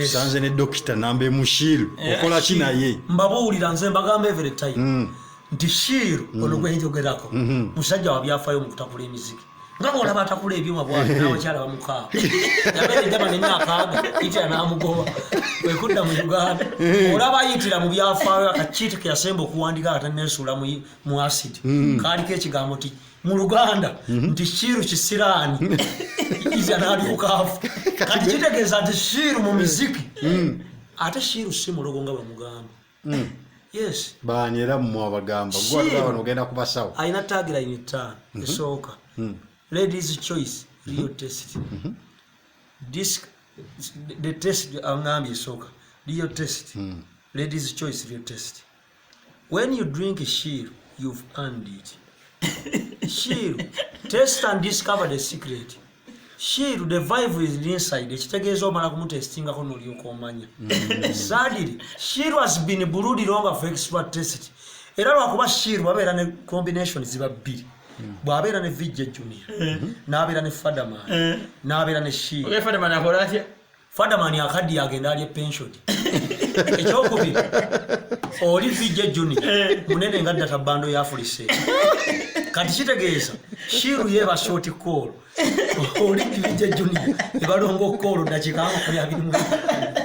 sanze ne dokita nambe mushiru okola kina ye mbabuulira nze mbagamba every time nti shiru ono gwe njogerako musajja wa byafayo mu kutakula emiziki nga olaba atakula ebyuma bwati n'abakyala bamukaa yabeere jama n'emyaka yitira n'amugoba kwekudda mu Uganda olaba ayitira mu byafaayo akakiiti ke yasemba okuwandika atanesuula mu acid kaaliko ekigambo ti mu Luganda nti shiru kisiraani iza n'alyokaafu kati kitegeeza nti shiru mu miziki ate shiru si mulogo nga bamugamba yes baani era mu abagamba gwagaba n'ogenda kubasawo ayina tagline ttaano esooka ladies choice real test the test angambye esooka real test ladies choice real test when you drink shiru you've earned it shiru test and discover the secret shiru the vibe is inside ekitegeeza omala kumutestingako n'olyoka omanya sadly shiru has been brewed longer for expert test era lwakuba shiru babeera ne combination ziba bbiri bw'abeera ne Vijja Junior n'abeera ne Fadaman n'abeera ne shiru Fadaman akola atya Fadaman akaddi agenda alye pension ekyokubiri oli Vijja Junior munene nga data bando ya fulise kati kitegeeza shiru yeba short call oli Vijja Junior ebalongo call dakika 20